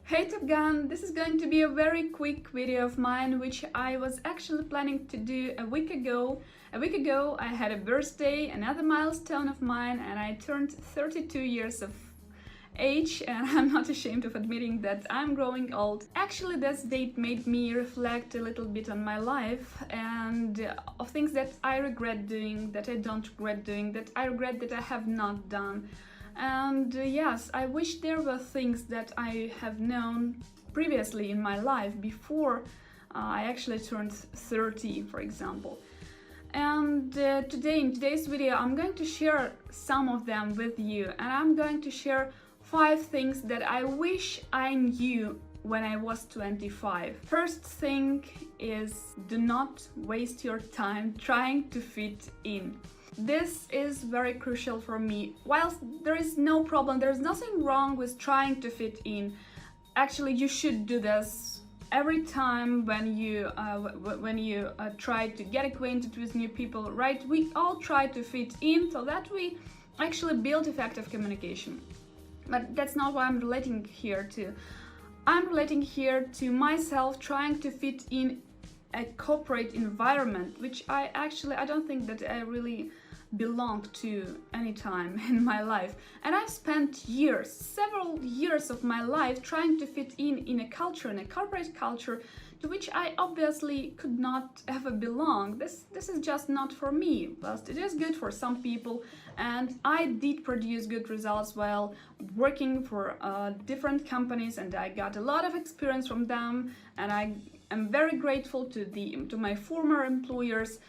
Hey Top Gun, this is going to be a very quick video of mine, which I was actually planning to do a week ago. A week ago I had a birthday, another milestone of mine, and I turned 32 years of age, and I'm not ashamed of admitting that I'm growing old. Actually, this date made me reflect a little bit on my life and of things that I regret doing, that I don't regret doing, that I regret that I have not done. And yes, I wish there were things that I have known previously in my life before I actually turned 30, for example. And today, in today's video, I'm going to share some of them with you, and I'm going to share 5 things that I wish I knew when I was 25. First thing is, do not waste your time trying to fit in. This is very crucial for me. Whilst there is no problem, there is nothing wrong with trying to fit in. Actually, you should do this every time when you try to get acquainted with new people, right? We all try to fit in so that we actually build effective communication. But that's not what I'm relating here to. I'm relating here to myself trying to fit in a corporate environment, which I don't think that I really belonged to any time in my life. And I've spent years, several years of my life trying to fit in a culture, in a corporate culture, to which I obviously could not ever belong. This is just not for me. But it is good for some people, and I did produce good results while working for different companies, and I got a lot of experience from them, and I am very grateful to my former employers.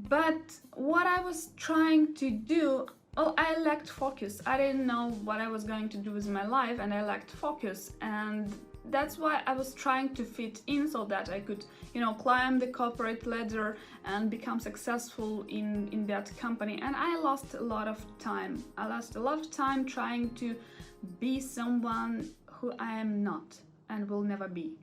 But what I was trying to do, I lacked focus. I didn't know what I was going to do with my life, and I lacked focus, and that's why I was trying to fit in so that I could, climb the corporate ladder and become successful in that company. And I lost a lot of time. I lost a lot of time trying to be someone who I am not and will never be.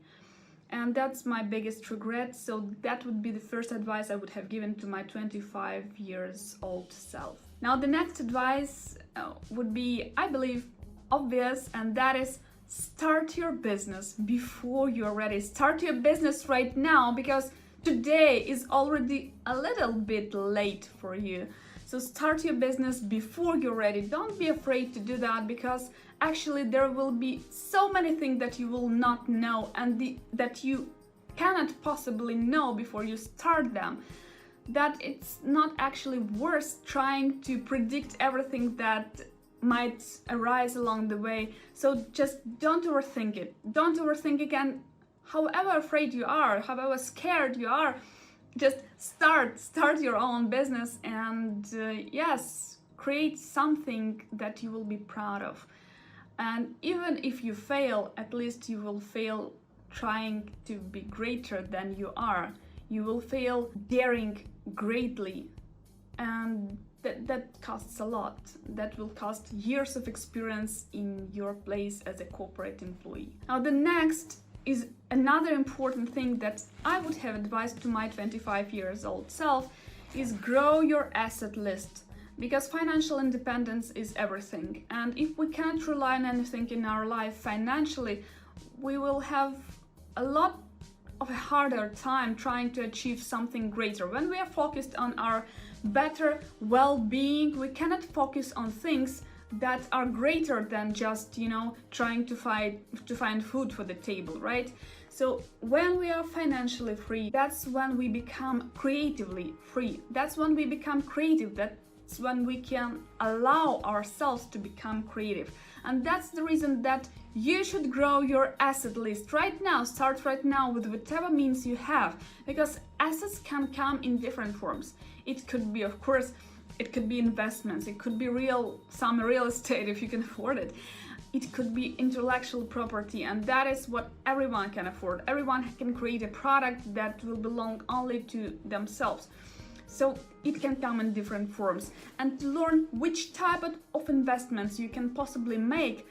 And that's my biggest regret. So that would be the first advice I would have given to my 25 years old self. Now, the next advice would be, I believe, obvious, and that is start your business before you're ready. Start your business right now, because today is already a little bit late for you. So start your business before you're ready. Don't be afraid to do that, because actually there will be so many things that you will not know and that you cannot possibly know before you start them, that it's not actually worth trying to predict everything that might arise along the way. So just don't overthink it. Don't overthink it, and however afraid you are, however scared you are, just start your own business, and yes, create something that you will be proud of. And even if you fail, at least you will fail trying to be greater than you are. You will fail daring greatly, and that costs a lot. That will cost years of experience in your place as a corporate employee. Now, the next is another important thing that I would have advised to my 25 years old self, is grow your asset list, because financial independence is everything. And if we cannot rely on anything in our life financially, we will have a lot of a harder time trying to achieve something greater. When we are focused on our better well-being, we cannot focus on things that are greater than just, trying to find food for the table, right? So when we are financially free, that's when we become creatively free. That's when we become creative. That's when we can allow ourselves to become creative. And that's the reason that you should grow your asset list right now. Start right now with whatever means you have, because assets can come in different forms. It could be, of course, it could be investments, it could be some real estate if you can afford it. It could be intellectual property, and that is what everyone can afford. Everyone can create a product that will belong only to themselves. So it can come in different forms. And to learn which type of investments you can possibly make,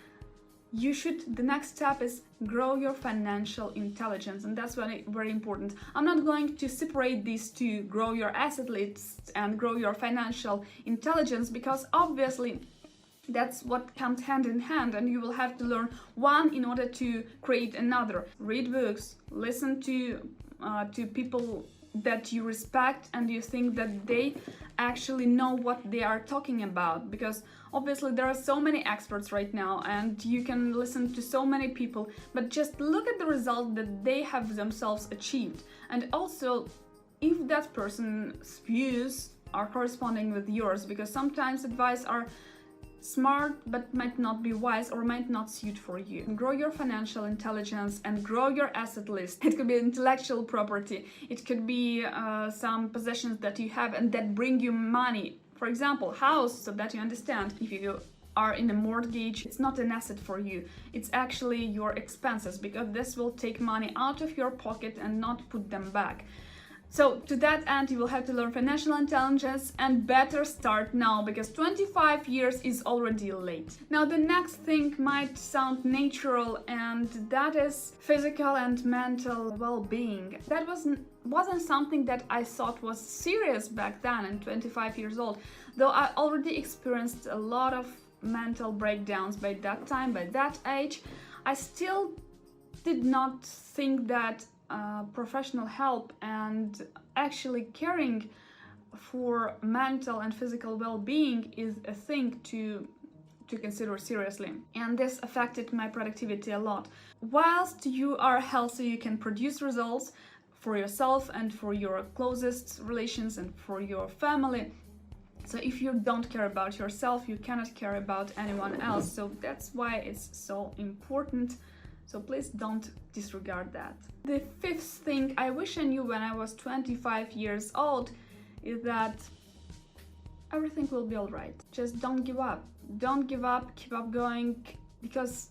the next step is grow your financial intelligence, and that's very important. I'm not going to separate these two, grow your asset list and grow your financial intelligence, because obviously That's what comes hand in hand, and you will have to learn one in order to create another. Read books, listen to people that you respect and you think that they actually know what they are talking about, because obviously there are so many experts right now and you can listen to so many people, but just look at the result that they have themselves achieved, and also if that person's views are corresponding with yours, because sometimes advice are smart but might not be wise or might not suit for you. Grow your financial intelligence and grow your asset list. It could be intellectual property, it could be some possessions that you have and that bring you money. For example, house, so that you understand, if you are in a mortgage, it's not an asset for you, it's actually your expenses, because this will take money out of your pocket and not put them back. So to that end, you will have to learn financial intelligence and better start now, because 25 years is already late. Now the next thing might sound natural, and that is physical and mental well-being. That wasn't something that I thought was serious back then at 25 years old, though I already experienced a lot of mental breakdowns by that time, by that age. I still did not think that professional help and actually caring for mental and physical well-being is a thing to consider seriously, and this affected my productivity a lot. Whilst you are healthy, you can produce results for yourself and for your closest relations and for your family. So if you don't care about yourself, you cannot care about anyone else. So that's why it's so important. So please don't disregard that. The fifth thing I wish I knew when I was 25 years old is that everything will be alright. Just don't give up. Don't give up, keep up going, because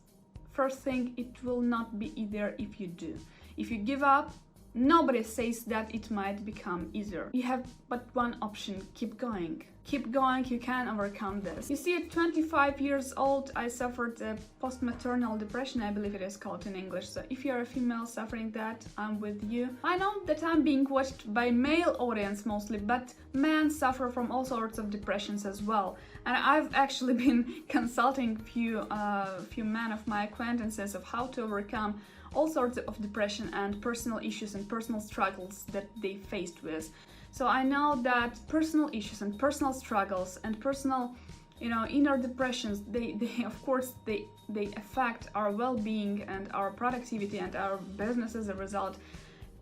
first thing, it will not be easier if you do. If you give up, nobody says that it might become easier. You have but one option: keep going. Keep going, you can overcome this. You see, at 25 years old, I suffered a post-maternal depression, I believe it is called in English. So if you're a female suffering that, I'm with you. I know that I'm being watched by male audience mostly, but men suffer from all sorts of depressions as well. And I've actually been consulting few men of my acquaintances of how to overcome all sorts of depression and personal issues and personal struggles that they faced with. So I know that personal issues and personal struggles and personal, inner depressions, they of course they affect our well-being and our productivity and our business as a result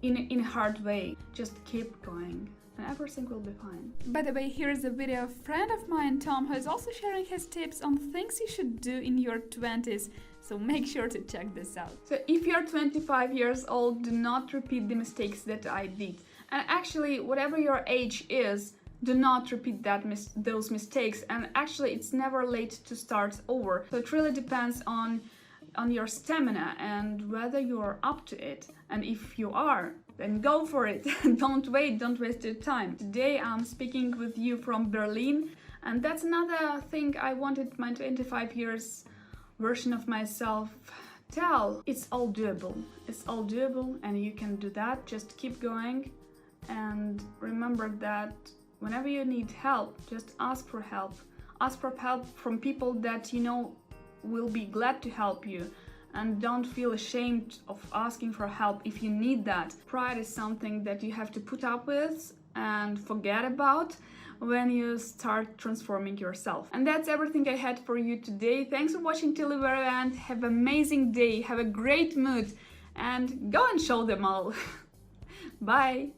in a hard way. Just keep going and everything will be fine. By the way, here's a video of a friend of mine, Tom, who is also sharing his tips on things you should do in your 20s. So make sure to check this out. So if you're 25 years old, do not repeat the mistakes that I did. And actually, whatever your age is, do not repeat those mistakes. And actually, it's never late to start over. So it really depends on your stamina and whether you're up to it. And if you are, then go for it. Don't wait, don't waste your time. Today I'm speaking with you from Berlin, and that's another thing I wanted my 25 years version of myself tell. It's all doable. It's all doable and you can do that. Just keep going. And remember that whenever you need help, just ask for help. Ask for help from people that you know will be glad to help you. And don't feel ashamed of asking for help if you need that. Pride is something that you have to put up with and forget about when you start transforming yourself. And that's everything I had for you today. Thanks for watching till the very end. Have an amazing day. Have a great mood. And go and show them all. Bye.